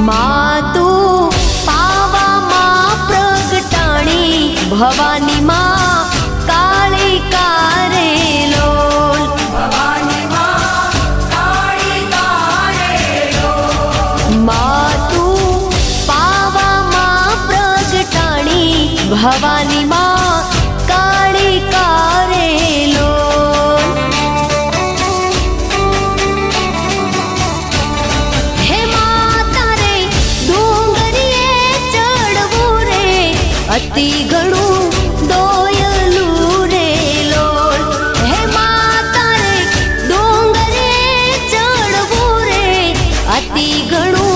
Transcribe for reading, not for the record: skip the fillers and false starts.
मातु पावा मां प्रगटाणी भवानी मां काली कारे लोल भवानी मां काली कारे लोल मातु पावा मां प्रगटाणी भवानी मां काली कारे लोल हे माता रे डूंगरिये चढ़वू रे अति घणू दोयलू रे लोल हे माता रे डूंगरिये चढ़वू रे अति घणू